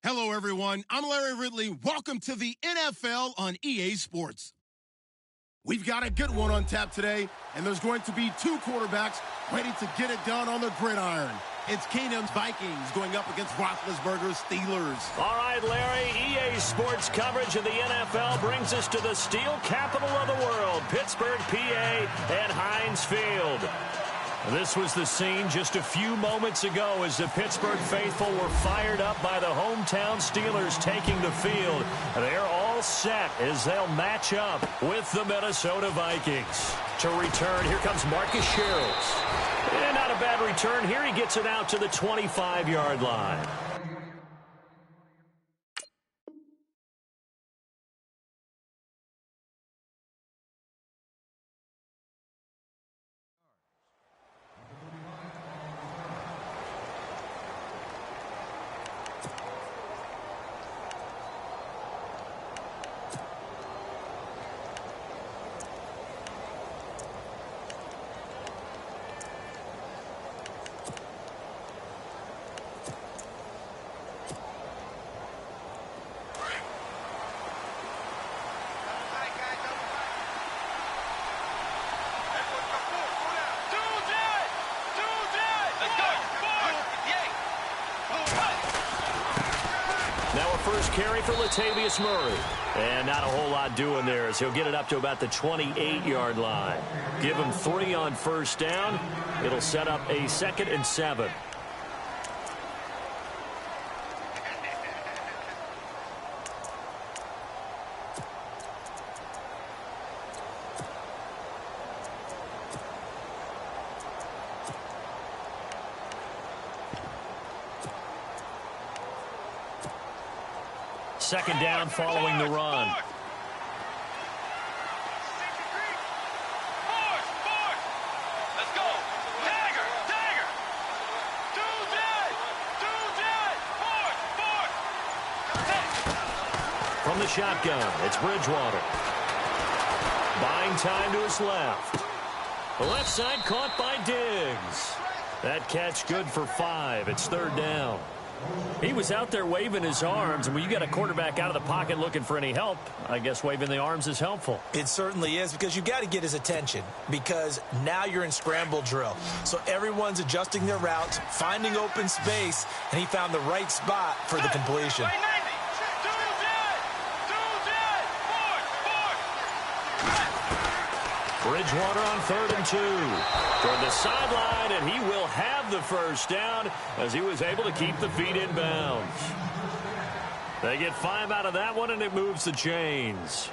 Hello, everyone. I'm Larry Ridley. Welcome to the NFL on EA Sports. We've got a good one on tap today, and there's going to be two quarterbacks ready to get it done on the gridiron. It's Keenum's Vikings going up against Roethlisberger's Steelers. All right, Larry, EA Sports coverage of the NFL brings us to the steel capital of the world, Pittsburgh, PA, and Heinz Field. This was the scene just a few moments ago as the Pittsburgh faithful were fired up by the hometown Steelers taking the field. They're all set as they'll match up with the Minnesota Vikings. To return, here comes Marcus Sherrills. And not a bad return here. He gets it out to the 25-yard line. First carry for Latavius Murray. And not a whole lot doing there as he'll get it up to about the 28-yard line. Give him 3 on first down. It'll set up a 2nd and 7. Second down following the run. Let's go. Dagger. From the shotgun, it's Bridgewater. Buying time to his left. The left side caught by Diggs. That catch good for 5. It's 3rd down. He was out there waving his arms, and when you get a quarterback out of the pocket looking for any help, I guess waving the arms is helpful. It certainly is, because you got to get his attention, because now you're in scramble drill. So everyone's adjusting their routes, finding open space, and he found the right spot for the completion. Bridgewater on 3rd and 2. Toward the sideline, and he will have the first down as he was able to keep the feet in bounds. They get 5 out of that one, and it moves the chains.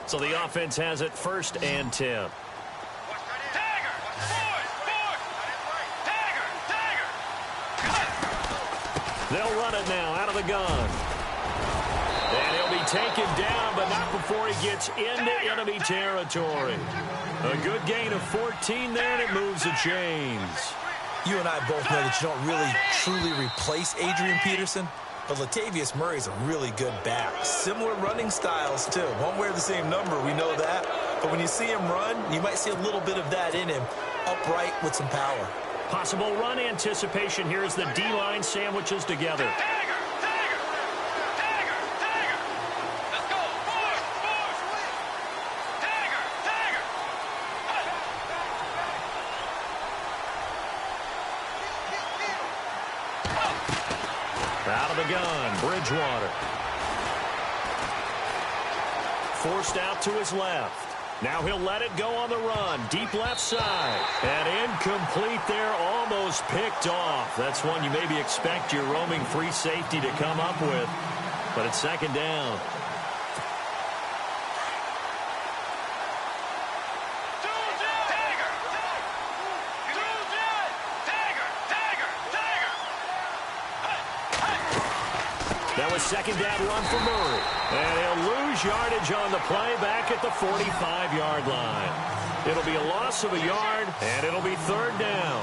So the offense has it 1st and 10. They'll run it now out of the gun. And he'll be taken down, but not before he gets into enemy territory. A good gain of 14 there, and it moves the chains. You and I both know that you don't really truly replace Adrian Peterson, but Latavius Murray is a really good back. Similar running styles, too. Won't wear the same number, we know that. But when you see him run, you might see a little bit of that in him, upright with some power. Possible run anticipation here as the D-line sandwiches together. Out of the gun, Bridgewater. Forced out to his left. Now he'll let it go on the run. Deep left side. And incomplete there, almost picked off. That's one you maybe expect your roaming free safety to come up with. But it's 2nd down. That was 2nd down run for Murray. And he'll lose yardage on the play back at the 45-yard line. It'll be a loss of a yard, and it'll be 3rd down.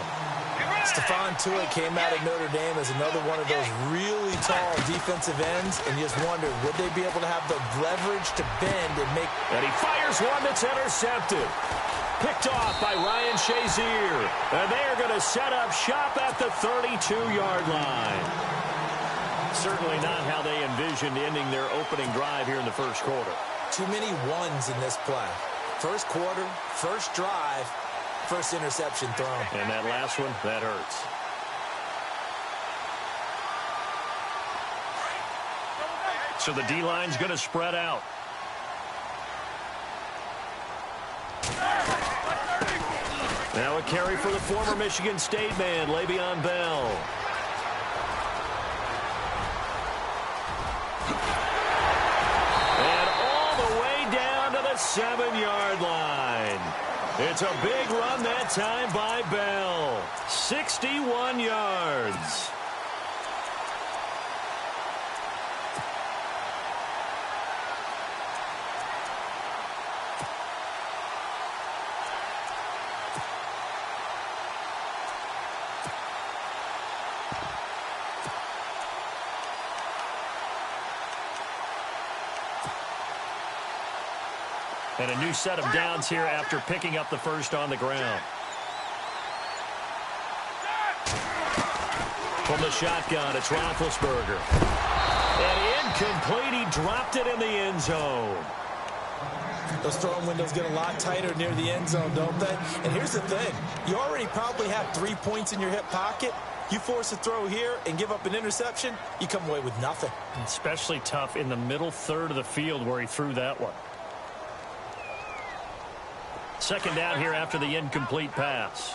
Stephon Tuitt came out of Notre Dame as another one of those really tall defensive ends, and you just wondered, would they be able to have the leverage to bend and make... And he fires one that's intercepted. Picked off by Ryan Shazier. And they're going to set up shop at the 32-yard line. Certainly not how they envisioned ending their opening drive here in the first quarter. Too many ones in this play. First quarter, first drive, first interception thrown. And that last one, that hurts. So the D-line's going to spread out. Now a carry for the former Michigan State man, Le'Veon Bell. And all the way down to the 7-yard line. It's a big run that time by Bell. 61 yards. And a new set of downs here after picking up the first on the ground. From the shotgun, it's Roethlisberger. And incomplete. He dropped it in the end zone. Those throwing windows get a lot tighter near the end zone, don't they? And here's the thing. You already probably have 3 points in your hip pocket. You force a throw here and give up an interception, you come away with nothing. Especially tough in the middle third of the field where he threw that one. Second down here after the incomplete pass.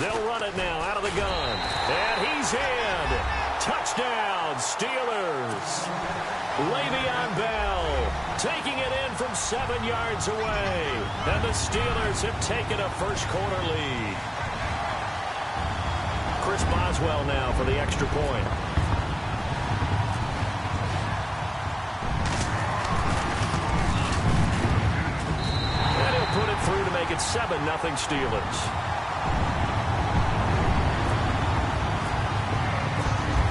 They'll run it now out of the gun. And he's in. Touchdown, Steelers. Le'Veon Bell taking it in from 7 yards away. And the Steelers have taken a first quarter lead. Chris Boswell now for the extra point. Put it through to make it 7-0 Steelers.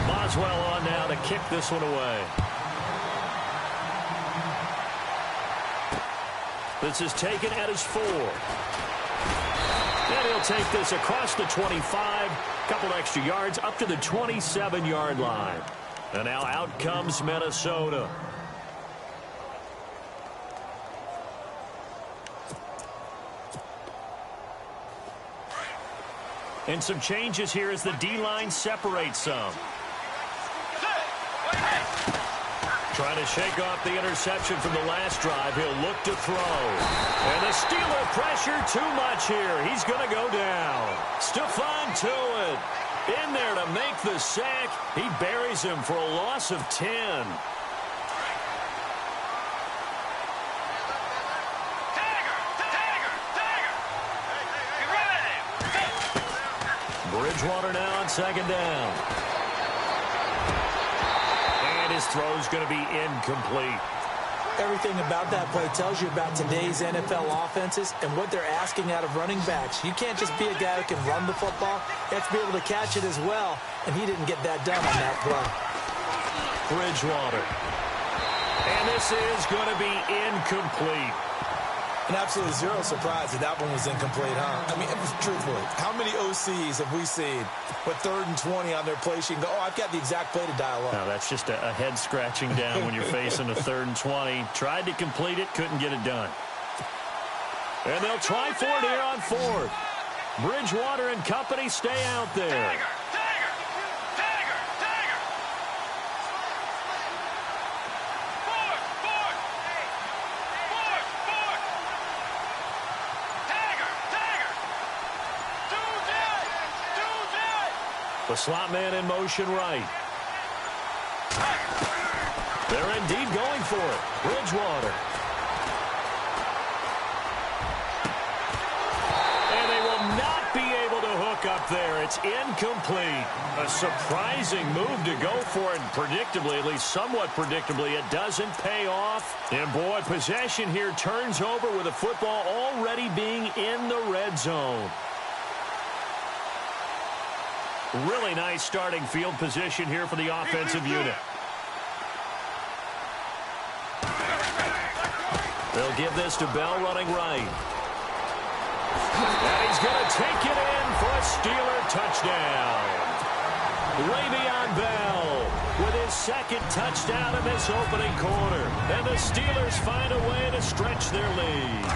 Boswell on now to kick this one away. This is taken at his 4. And he'll take this across the 25. Couple extra yards up to the 27-yard line. And now out comes Minnesota. And some changes here as the D-line separates some. Trying to shake off the interception from the last drive. He'll look to throw. And the Steeler pressure too much here. He's going to go down. Stephon Tuitt in there to make the sack. He buries him for a loss of 10. Bridgewater now on second down. And his throw's going to be incomplete. Everything about that play tells you about today's NFL offenses and what they're asking out of running backs. You can't just be a guy who can run the football. You have to be able to catch it as well, and he didn't get that done on that play. Bridgewater. And this is going to be incomplete. And absolutely zero surprise that that one was incomplete, huh? I mean, truthfully, how many OCs have we seen with 3rd and 20 on their play sheet and go, oh, I've got the exact play to dial up? No, that's just a head scratching down when you're facing a 3rd and 20. Tried to complete it, couldn't get it done. And they'll try for it here on 4th. Bridgewater and company stay out there. The slot man in motion right. They're indeed going for it. Bridgewater. And they will not be able to hook up there. It's incomplete. A surprising move to go for it. Predictably, at least somewhat predictably, it doesn't pay off. And boy, possession here turns over with the football already being in the red zone. Really nice starting field position here for the offensive unit. They'll give this to Bell running right. And he's going to take it in for a Steeler touchdown. Le'Veon Bell with his second touchdown in this opening quarter. And the Steelers find a way to stretch their lead.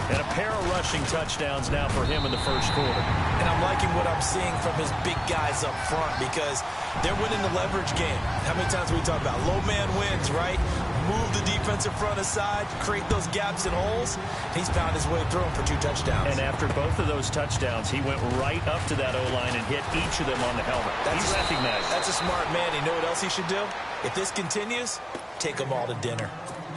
And a pair of rushing touchdowns now for him in the first quarter. And I'm liking what I'm seeing from his big guys up front because they're winning the leverage game. How many times we talk about low man wins, right? Move the defensive front aside, create those gaps and holes. He's found his way through them for 2 touchdowns. And after both of those touchdowns, he went right up to that O-line and hit each of them on the helmet. He's recognized. That's a smart man. You know what else he should do? If this continues, take them all to dinner.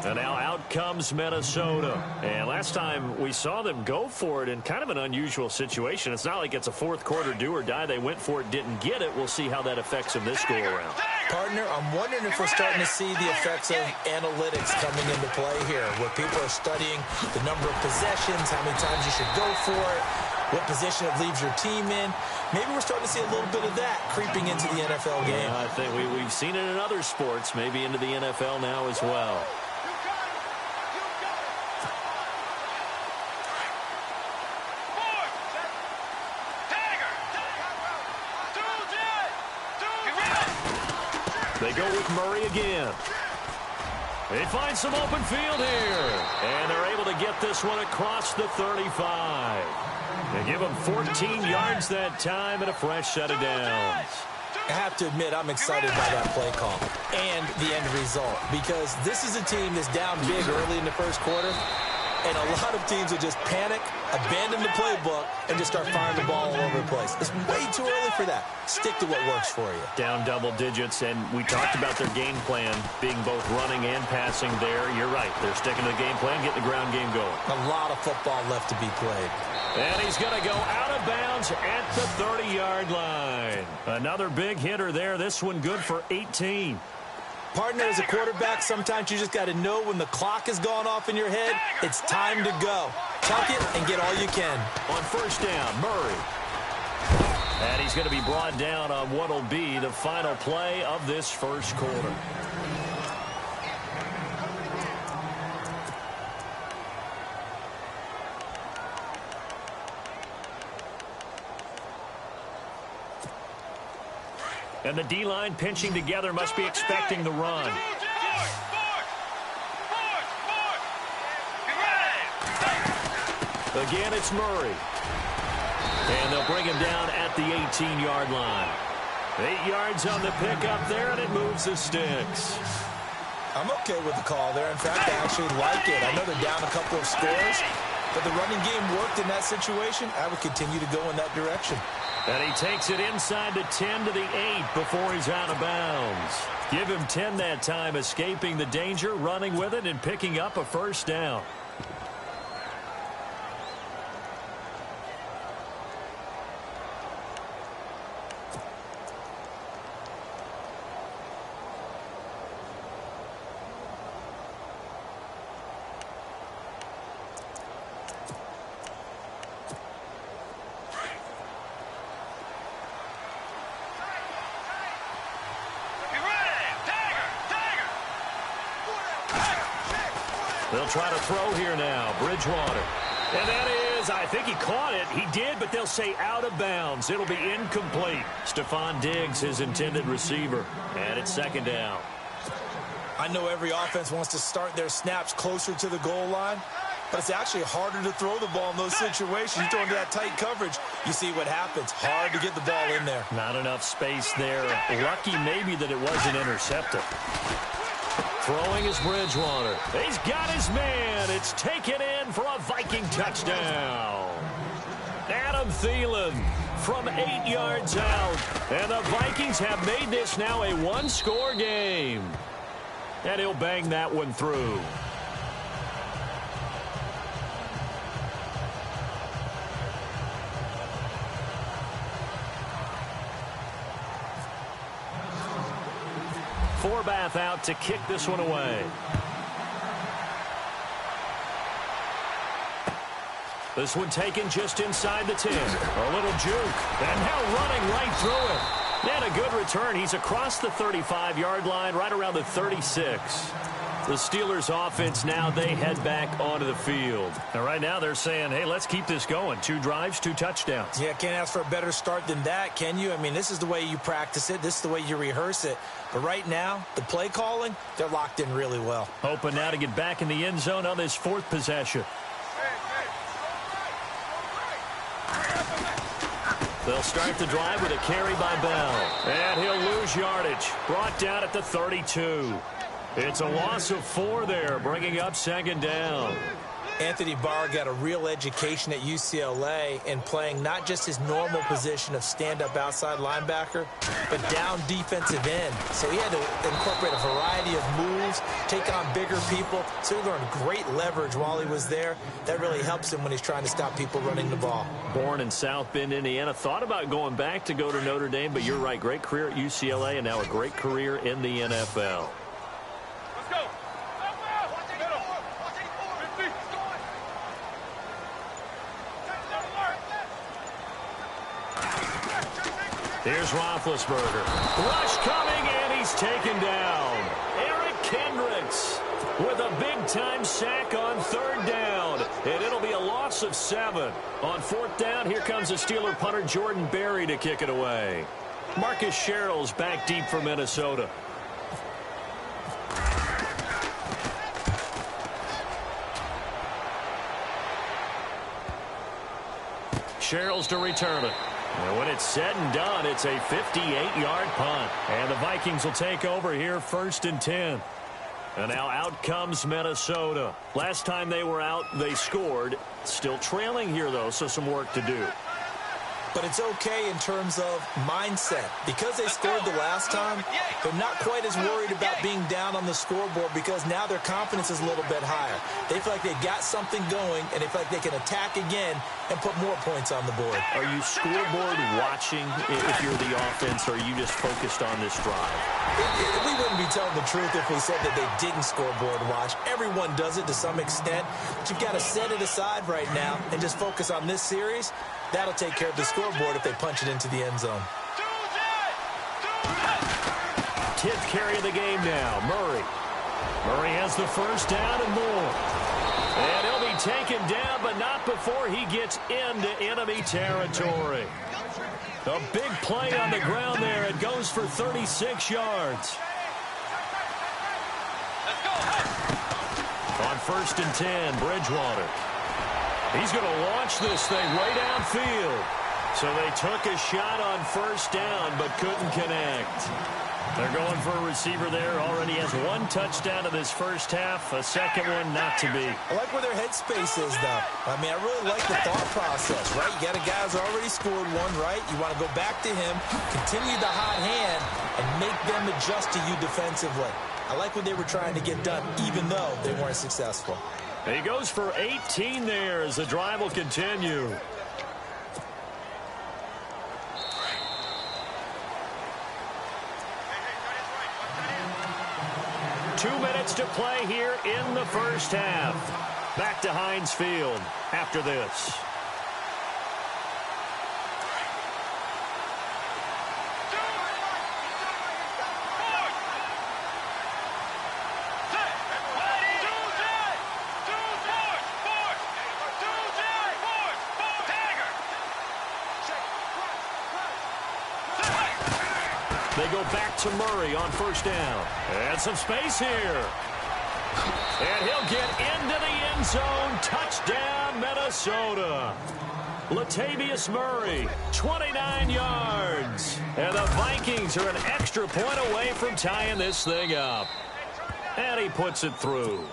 And now out comes Minnesota. And last time we saw them go for it in kind of an unusual situation. It's not like it's a fourth quarter do or die. They went for it, didn't get it. We'll see how that affects them this go around. Partner, I'm wondering if we're starting to see the effects of analytics coming into play here, where people are studying the number of possessions, how many times you should go for it, what position it leaves your team in. Maybe we're starting to see a little bit of that creeping into the NFL game. Yeah, I think we've seen it in other sports, maybe into the NFL now as well. They go with Murray again. They find some open field here. And they're able to get this one across the 35. They give them 14 yards that time and a fresh set of downs. I have to admit, I'm excited by that play call and the end result because this is a team that's down big early in the first quarter. And a lot of teams will just panic, abandon the playbook, and just start firing the ball all over the place. It's way too early for that. Stick to what works for you. Down double digits, and we talked about their game plan being both running and passing there. You're right. They're sticking to the game plan, getting the ground game going. A lot of football left to be played. And he's going to go out of bounds at the 30-yard line. Another big hitter there. This one good for 18. Partner, as a quarterback, sometimes you just got to know when the clock has gone off in your head, it's time to go. Tuck it and get all you can. On first down, Murray. And he's going to be brought down on what will be the final play of this first quarter. And the D-line pinching together must be expecting the run. Again, it's Murray. And they'll bring him down at the 18-yard line. 8 yards on the pickup there, and it moves the sticks. I'm okay with the call there. In fact, I actually like it. I know they're down a couple of scores, but the running game worked in that situation. I would continue to go in that direction. And he takes it inside the 10 to the 8 before he's out of bounds. Give him 10 that time, escaping the danger, running with it, and picking up a first down. They'll try to throw here now. Bridgewater. And that is, I think he caught it. He did, but they'll say out of bounds. It'll be incomplete. Stephon Diggs, his intended receiver. And it's second down. I know every offense wants to start their snaps closer to the goal line, but it's actually harder to throw the ball in those situations. You throw into that tight coverage, you see what happens. Hard to get the ball in there. Not enough space there. Lucky maybe that it wasn't intercepted. Throwing is Bridgewater. He's got his man. It's taken in for a Viking touchdown. Adam Thielen from 8 yards out. And the Vikings have made this now a one-score game. And he'll bang that one through. Forbath out to kick this one away. This one taken just inside the 10. A little juke. And now running right through it. And a good return. He's across the 35-yard line, right around the 36. The Steelers offense now, they head back onto the field. And right now they're saying, hey, let's keep this going. 2 drives, 2 touchdowns. Yeah, can't ask for a better start than that, can you? I mean, this is the way you practice it. This is the way you rehearse it. But right now, the play calling, they're locked in really well. Hoping now to get back in the end zone on this 4th possession. They'll start the drive with a carry by Bell. And he'll lose yardage. Brought down at the 32. It's a loss of 4 there, bringing up 2nd down. Anthony Barr got a real education at UCLA in playing not just his normal position of stand-up outside linebacker, but down defensive end. So he had to incorporate a variety of moves, take on bigger people. So he learned great leverage while he was there. That really helps him when he's trying to stop people running the ball. Born in South Bend, Indiana. Thought about going back to go to Notre Dame, but you're right. Great career at UCLA and now a great career in the NFL. Here's Roethlisberger. Rush coming, and he's taken down. Eric Kendricks with a big-time sack on 3rd down. And it'll be a loss of 7. On 4th down, here comes the Steeler punter Jordan Berry to kick it away. Marcus Sherrill's back deep for Minnesota. Sherrill's to return it. And when it's said and done, it's a 58-yard punt. And the Vikings will take over here 1st and 10. And now out comes Minnesota. Last time they were out, they scored. Still trailing here, though, so some work to do. But it's okay in terms of mindset. Because they scored the last time, they're not quite as worried about being down on the scoreboard because now their confidence is a little bit higher. They feel like they've got something going, and they feel like they can attack again and put more points on the board. Are you scoreboard watching if you're the offense, or are you just focused on this drive? We wouldn't be telling the truth if we said that they didn't scoreboard watch. Everyone does it to some extent, but you've got to set it aside right now and just focus on this series. That'll take care of the scoreboard if they punch it into the end zone. 10th carry of the game now. Murray. Murray has the 1st down and more. And he'll be taken down, but not before he gets into enemy territory. A big play on the ground there. It goes for 36 yards. On 1st and 10, Bridgewater. He's going to launch this thing way downfield. So they took a shot on 1st down, but couldn't connect. They're going for a receiver there. Already has 1 touchdown in this 1st half. A 2nd one not to be. I like where their headspace is, though. I mean, I really like the thought process, right? You got a guy who's already scored 1, right? You want to go back to him, continue the hot hand, and make them adjust to you defensively. I like what they were trying to get done, even though they weren't successful. He goes for 18 there as the drive will continue. Two minutes to play here in the 1st half. Back to Heinz Field after this. They go back to Murray on 1st down. And some space here. And he'll get into the end zone. Touchdown, Minnesota. Latavius Murray, 29 yards. And the Vikings are an extra point away from tying this thing up. And he puts it through.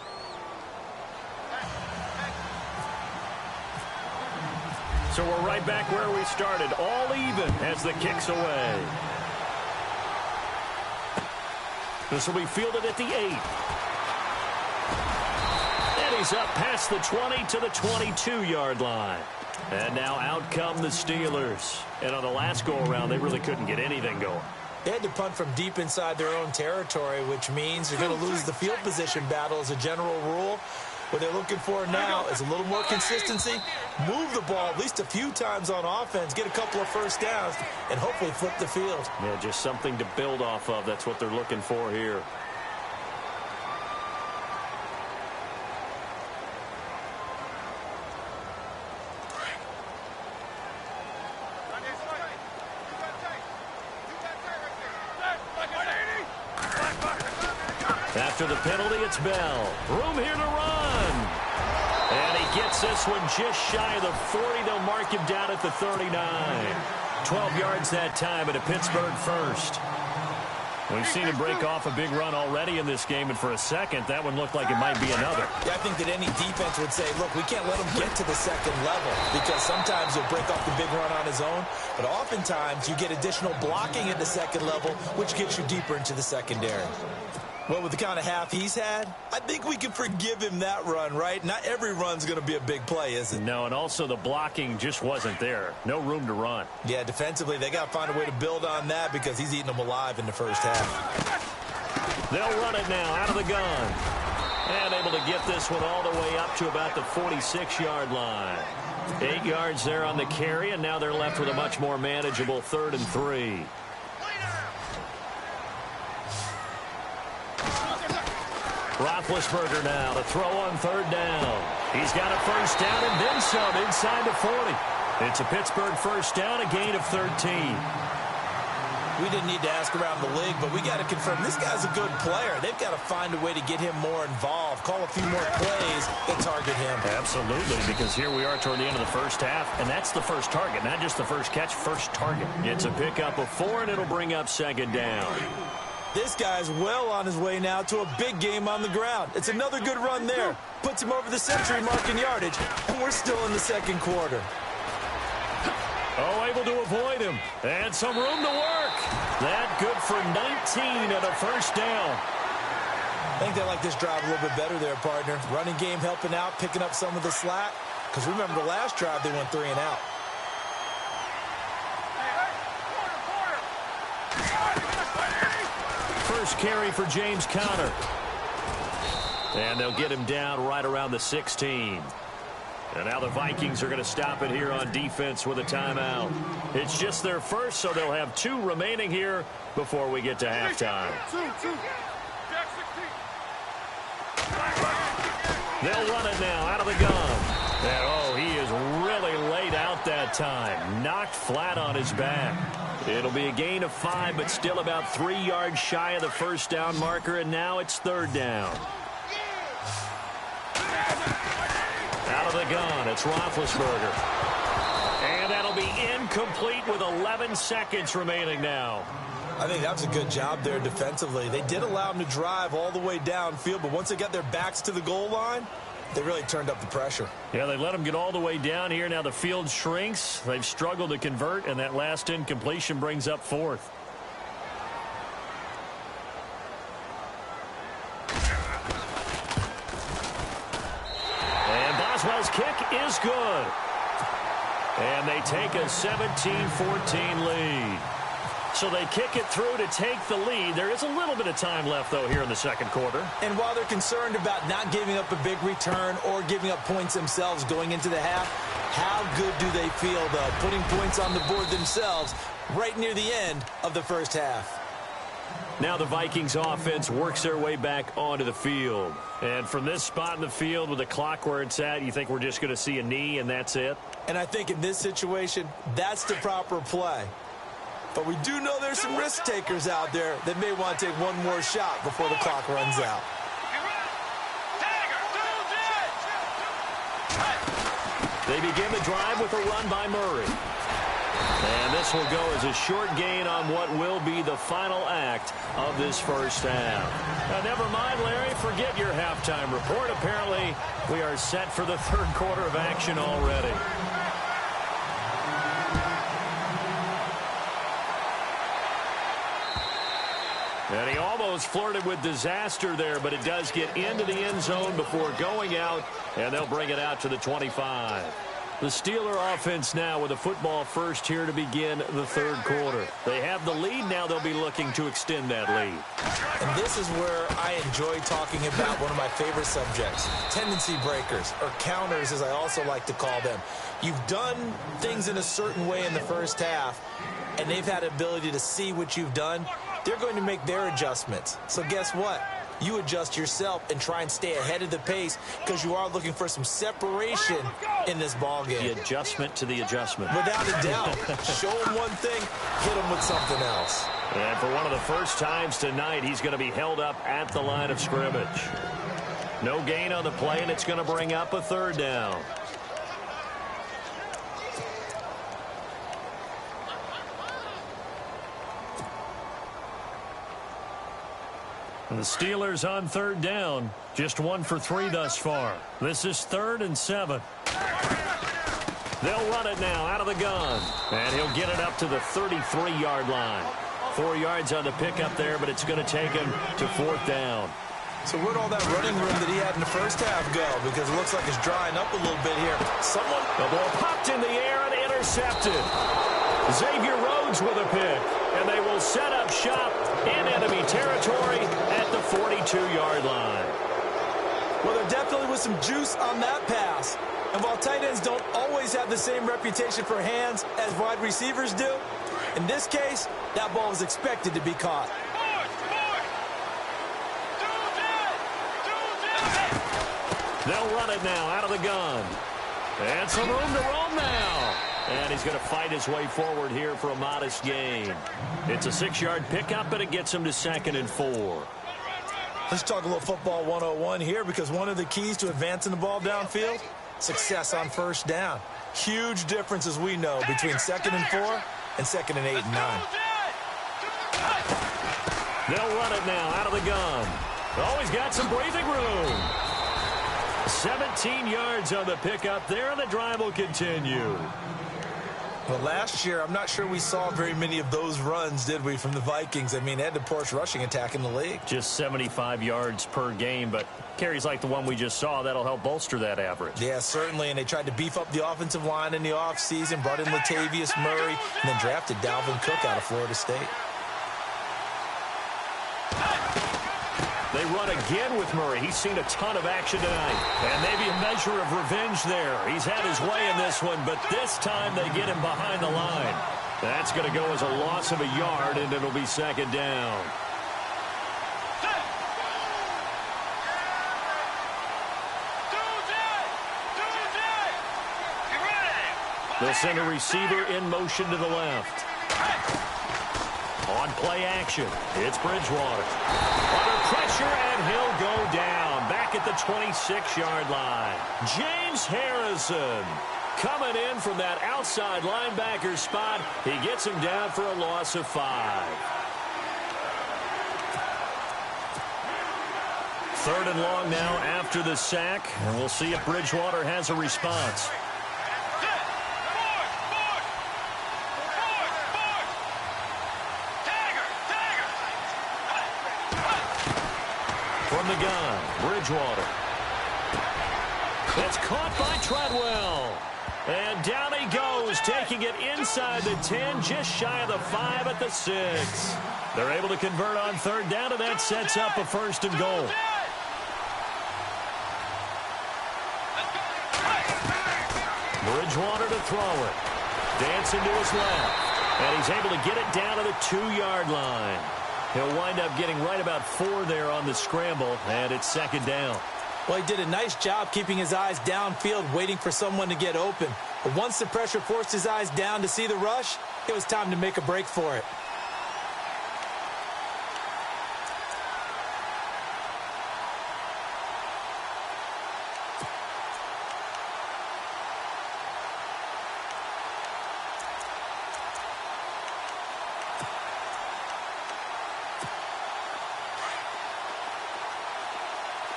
So we're right back where we started, all even as the kick's away. This will be fielded at the 8. And he's up past the 20 to the 22-yard line. And now out come the Steelers. And on the last go-around, they really couldn't get anything going. They had to punt from deep inside their own territory, which means they're going to lose the field position battle as a general rule. What they're looking for now is a little more consistency, move the ball at least a few times on offense, get a couple of 1st downs, and hopefully flip the field. Yeah, just something to build off of. That's what they're looking for here. After the penalty, it's Bell. Room here to run. And he gets this one just shy of the 40. They'll mark him down at the 39. 12 yards that time at a Pittsburgh first. We've seen him break off a big run already in this game, and for a second, that one looked like it might be another. Yeah, I think that any defense would say, look, we can't let him get to the second level, because sometimes he'll break off the big run on his own, but oftentimes you get additional blocking at the second level, which gets you deeper into the secondary. Well, with the kind of half he's had, I think we can forgive him that run, right? Not every run's going to be a big play, is it? No, and also the blocking just wasn't there. No room to run. Yeah, defensively, they got to find a way to build on that because he's eating them alive in the first half. They'll run it now out of the gun. And able to get this one all the way up to about the 46-yard line. 8 yards there on the carry, and now they're left with a much more manageable 3rd and 3. Roethlisberger now to throw on 3rd down. He's got a first down and then some inside the 40. It's a Pittsburgh first down, a gain of 13. We didn't need to ask around the league, but we got to confirm this guy's a good player. They've got to find a way to get him more involved, call a few more plays that target him. Absolutely, because here we are toward the end of the first half, and that's the first target, not just the first catch, first target. It's a pickup of 4, and it'll bring up 2nd down. This guy's well on his way now to a big game on the ground. It's another good run there. Puts him over the century mark in yardage, and we're still in the second quarter. Oh, able to avoid him. And some room to work. That good for 19 and a first down. I think they like this drive a little bit better there, partner. Running game helping out, picking up some of the slack. Because remember the last drive, they went 3 and out. First carry for James Conner. And they'll get him down right around the 16. And now the Vikings are going to stop it here on defense with a timeout. It's just their first, so they'll have 2 remaining here before we get to halftime. They'll run it now out of the gun. And, oh, he is really laid out that time. Knocked flat on his back. It'll be a gain of 5, but still about 3 yards shy of the first down marker, and now it's 3rd down. Out of the gun, it's Roethlisberger. And that'll be incomplete with 11 seconds remaining now. I think that was a good job there defensively. They did allow them to drive all the way downfield, but once they got their backs to the goal line, they really turned up the pressure. Yeah, they let them get all the way down here. Now the field shrinks. They've struggled to convert, and that last incompletion brings up 4th. And Boswell's kick is good. And they take a 17-14 lead. So they kick it through to take the lead. There is a little bit of time left, though, here in the second quarter. And while they're concerned about not giving up a big return or giving up points themselves going into the half, how good do they feel, though, putting points on the board themselves right near the end of the first half? Now the Vikings offense works their way back onto the field. And from this spot in the field with the clock where it's at, you think we're just going to see a knee and that's it? And I think in this situation, that's the proper play. But we do know there's some risk takers out there that may want to take one more shot before the clock runs out. They begin the drive with a run by Murray. And this will go as a short gain on what will be the final act of this first half. Now, never mind, Larry, forget your halftime report. Apparently, we are set for the third quarter of action already. And he almost flirted with disaster there, but it does get into the end zone before going out, and they'll bring it out to the 25. The Steeler offense now with a football first here to begin the third quarter. They have the lead. Now they'll be looking to extend that lead. And this is where I enjoy talking about one of my favorite subjects, tendency breakers, or counters as I also like to call them. You've done things in a certain way in the first half, and they've had the ability to see what you've done. They're going to make their adjustments. So guess what? you adjust yourself and try and stay ahead of the pace because you are looking for some separation in this ball game. The adjustment to the adjustment. Without a doubt. Show him one thing, hit him with something else. And for one of the first times tonight, he's going to be held up at the line of scrimmage. No gain on the play, and it's going to bring up a third down. And the Steelers on third down. Just 1 for 3 thus far. This is 3rd and 7. They'll run it now out of the gun. And he'll get it up to the 33-yard line. 4 yards on the pickup there, but it's going to take him to 4th down. So where'd all that running room that he had in the first half go? Because it looks like it's drying up a little bit here. The ball popped in the air and intercepted. Xavier Rhodes with a pick. And they will set up shop in enemy territory at the 42-yard line. Well, there definitely was some juice on that pass. And while tight ends don't always have the same reputation for hands as wide receivers do, in this case, that ball was expected to be caught. They'll run it now out of the gun. And some room to roam now. And he's going to fight his way forward here for a modest gain. It's a 6-yard pickup, and it gets him to 2nd and 4. Let's talk a little football 101 here, because one of the keys to advancing the ball downfield, success on first down. Huge difference, as we know, between 2nd and 4 and 2nd and 8 and 9. They'll run it now out of the gun. Oh, he's got some breathing room. 17 yards on the pickup there, and the drive will continue. Well, last year, I'm not sure we saw very many of those runs, did we, from the Vikings? I mean, they had the poorest rushing attack in the league. Just 75 yards per game, but carries like the one we just saw, that'll help bolster that average. Yeah, certainly, and they tried to beef up the offensive line in the offseason, brought in Latavius Murray, and then drafted Dalvin Cook out of Florida State. They run again with Murray. He's seen a ton of action tonight. And maybe a measure of revenge there. He's had his way in this one, but this time they get him behind the line. That's going to go as a loss of a yard, and it'll be 2nd down. They'll send a receiver in motion to the left. On play action, it's Bridgewater. Under pressure, and he'll go down. Back at the 26-yard line. James Harrison coming in from that outside linebacker spot. He gets him down for a loss of 5. 3rd and long now after the sack. And we'll see if Bridgewater has a response. From the gun, Bridgewater. It's caught by Treadwell. And down he goes, taking it inside the 10, just shy of the 5 at the 6. They're able to convert on 3rd down, and that sets up a 1st and goal. Bridgewater to throw it. Dancing to his left. And he's able to get it down to the 2-yard line. He'll wind up getting right about 4 there on the scramble, and it's 2nd down. Well, he did a nice job keeping his eyes downfield, waiting for someone to get open. But once the pressure forced his eyes down to see the rush, it was time to make a break for it.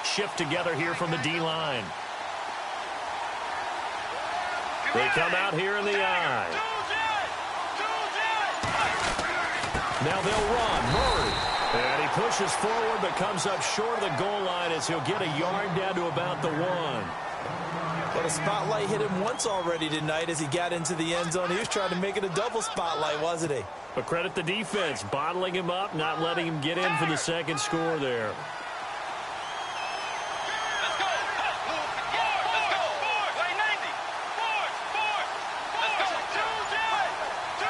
Shift together here from the D-line. They come out here in the I. Now they'll run. Murray. And he pushes forward but comes up short of the goal line as he'll get a yard down to about the 1. But a spotlight hit him once already tonight as he got into the end zone. He was trying to make it a double spotlight, wasn't he? But credit the defense, bottling him up, not letting him get in for the 2nd score there.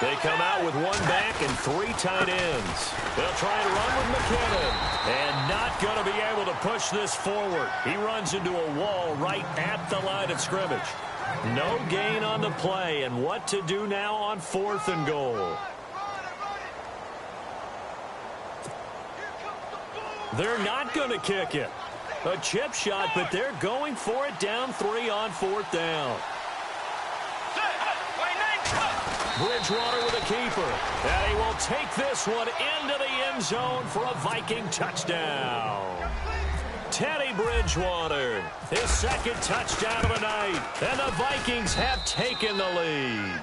They come out with one back and three tight ends. They'll try and run with McKinnon. And not going to be able to push this forward. He runs into a wall right at the line of scrimmage. No gain on the play. And what to do now on 4th and goal? They're not going to kick it. A chip shot, but they're going for it down 3 on 4th down. Bridgewater with a keeper. And he will take this one into the end zone for a Viking touchdown. Teddy Bridgewater, his second touchdown of the night. And the Vikings have taken the lead.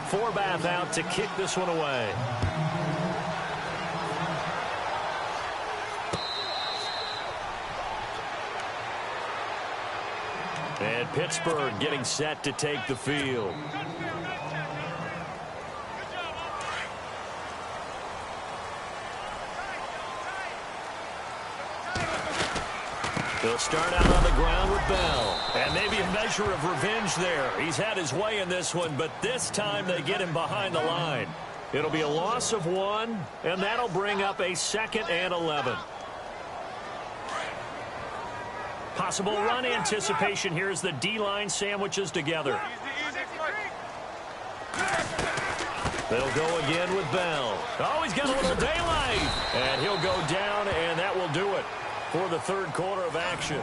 Forbath out to kick this one away. And Pittsburgh getting set to take the field. They'll start out on the ground with Bell. And maybe a measure of revenge there. He's had his way in this one, but this time they get him behind the line. It'll be a loss of 1, and that'll bring up a 2nd and 11. Possible run anticipation here as the D-line sandwiches together. They'll go again with Bell. Oh, he's got a little daylight. And he'll go down, and that will do it for the 3rd quarter of action.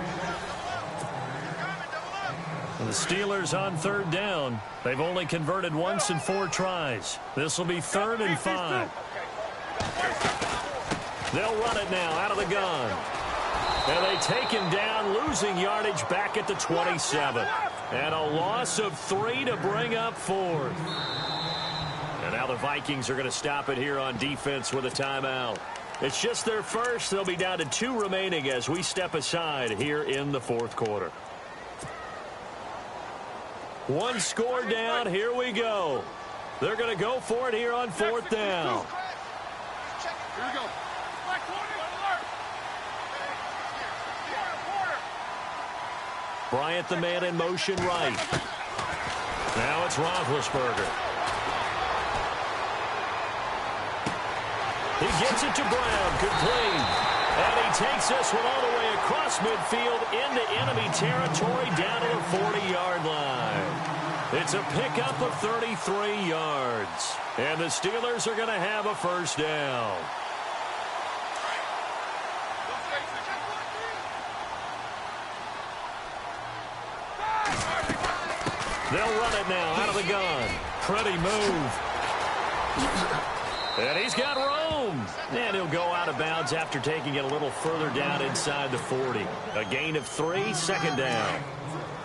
And the Steelers on 3rd down. They've only converted once in 4 tries. This will be 3rd and 5. They'll run it now out of the gun. And they take him down, losing yardage back at the 27. And a loss of 3 to bring up 4th. And now the Vikings are going to stop it here on defense with a timeout. It's just their first. They'll be down to 2 remaining as we step aside here in the 4th quarter. 1 score down. Here we go. They're going to go for it here on 4th down. Here we go. Bryant, the man in motion right. Now it's Roethlisberger. He gets it to Brown, complete. And he takes this one all the way across midfield into enemy territory down to the 40-yard line. It's a pickup of 33 yards. And the Steelers are going to have a 1st down. They'll run it now out of the gun. Pretty move. And he's got room. And he'll go out of bounds after taking it a little further down inside the 40. A gain of 3, 2nd down.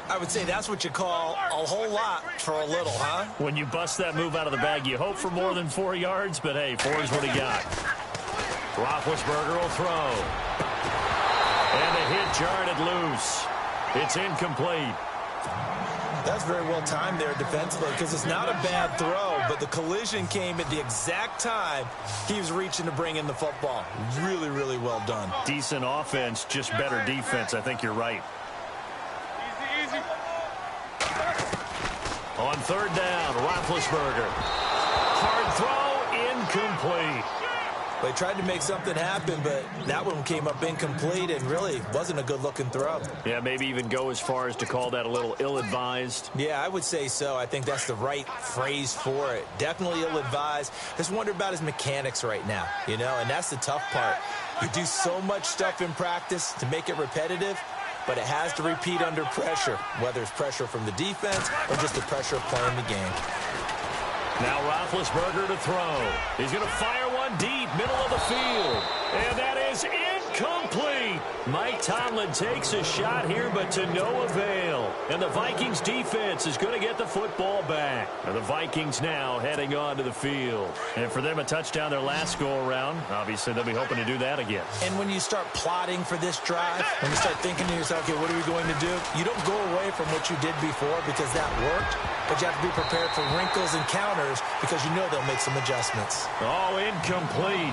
I would say that's what you call a whole lot for a little, huh? When you bust that move out of the bag, you hope for more than 4 yards, but hey, 4 is what he got. Roethlisberger will throw. And the hit jarred it loose. It's incomplete. That's very well timed there defensively because it's not a bad throw, but the collision came at the exact time he was reaching to bring in the football. Really, really well done. Decent offense, just better defense. I think you're right. Easy. On 3rd down, Roethlisberger. Hard throw, incomplete. They tried to make something happen, but that one came up incomplete and really wasn't a good-looking throw. Yeah, maybe even go as far as to call that a little ill-advised. Yeah, I would say so. I think that's the right phrase for it. Definitely ill-advised. Just wonder about his mechanics right now, and that's the tough part. You do so much stuff in practice to make it repetitive, but it has to repeat under pressure, whether it's pressure from the defense or just the pressure of playing the game. Now Roethlisberger to throw. He's going to fire one deep, middle of the field. And that is incomplete. Mike Tomlin takes a shot here, but to no avail. And the Vikings defense is going to get the football back. And the Vikings now heading on to the field. And for them, a touchdown their last go-around. Obviously, they'll be hoping to do that again. And when you start plotting for this drive, when you start thinking to yourself, okay, what are we going to do? You don't go away from what you did before because that worked. But you have to be prepared for wrinkles and counters because you know they'll make some adjustments. Oh, incomplete.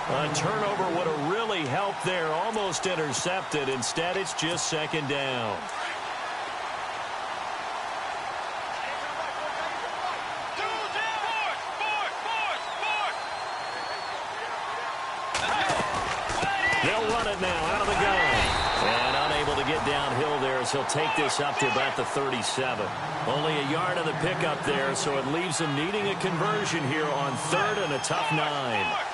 A turnover would have really help there, almost intercepted. Instead, it's just second down. They'll run it now out of the gun. And unable to get downhill there as he'll take this up to about the 37. Only a yard on the pickup there, so it leaves him needing a conversion here on 3rd and a tough 9.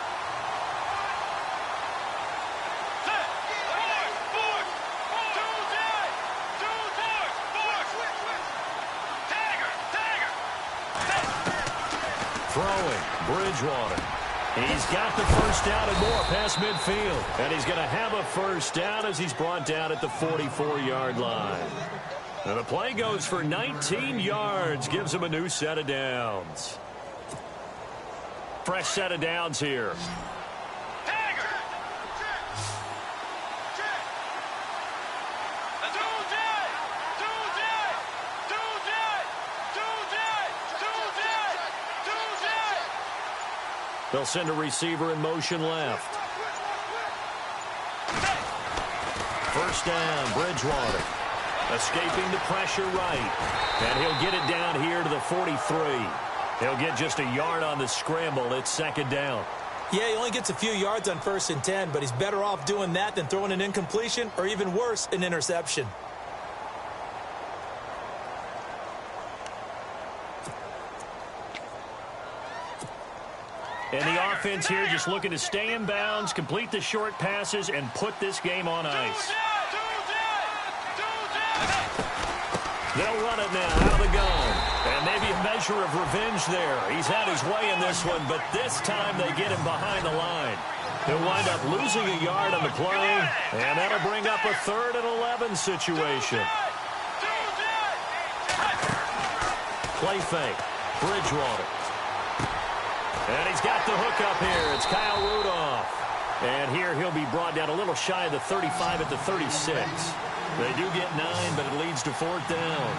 Throwing, Bridgewater. He's got the first down and more past midfield. And he's going to have a first down as he's brought down at the 44-yard line. And the play goes for 19 yards, gives him a new set of downs. Fresh set of downs here. They'll send a receiver in motion left. First down, Bridgewater. Escaping the pressure right. And he'll get it down here to the 43. He'll get just a yard on the scramble. It's second down. Yeah, he only gets a few yards on 1st and 10, but he's better off doing that than throwing an incompletion or even worse, an interception. And the offense here just looking to stay in bounds, complete the short passes, and put this game on ice. They'll run it now out of the gun. And maybe a measure of revenge there. He's had his way in this one, but this time they get him behind the line. He'll wind up losing a yard on the play, and that'll bring up a 3rd and 11 situation. Play fake. Bridgewater. And he's got the hook up here. It's Kyle Rudolph. And here he'll be brought down a little shy of the 35 at the 36. They do get 9, but it leads to 4th down.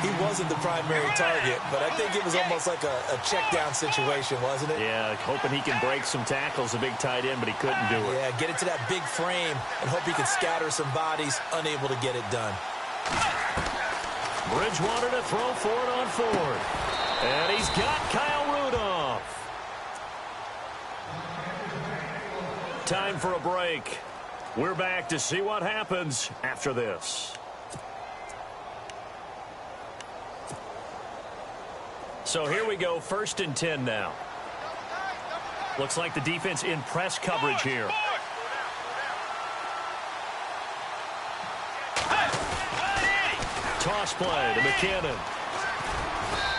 He wasn't the primary target, but I think it was almost like a check down situation, wasn't it? Yeah, hoping he can break some tackles, a big tight end, but he couldn't do it. Yeah, get it to that big frame and hope he can scatter some bodies, unable to get it done. Bridgewater to throw for it on 4th. And he's got Kyle Rudolph. Time for a break. We're back to see what happens after this. So here we go, 1st and 10 now. Looks like the defense in press coverage here. Toss play to McKinnon.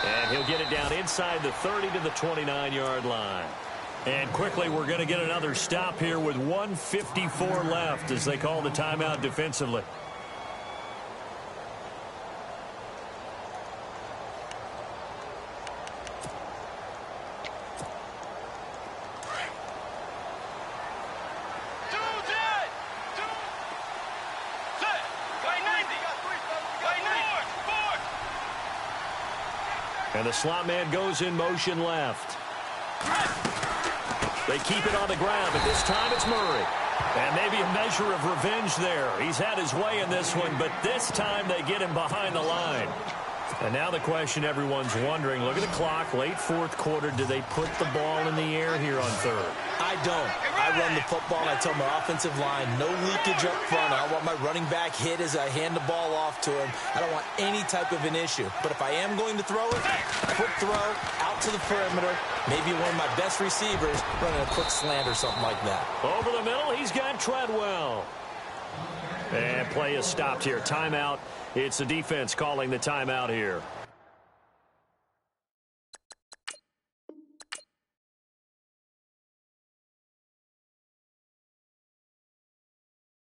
And he'll get it down inside the 30 to the 29-yard line. And quickly, we're going to get another stop here with 1:54 left as they call the timeout defensively. And the slot man goes in motion left. They keep it on the ground, but this time it's Murray. And maybe a measure of revenge there. He's had his way in this one, but this time they get him behind the line. And now the question everyone's wondering, look at the clock, late 4th quarter, do they put the ball in the air here on 3rd? I don't. I run the football, and I tell my offensive line, no leakage up front. I don't want my running back hit as I hand the ball off to him. I don't want any type of an issue. But if I am going to throw it, quick throw, out to the perimeter, maybe one of my best receivers running a quick slant or something like that. Over the middle, he's got Treadwell. And play is stopped here. Timeout. It's the defense calling the timeout here.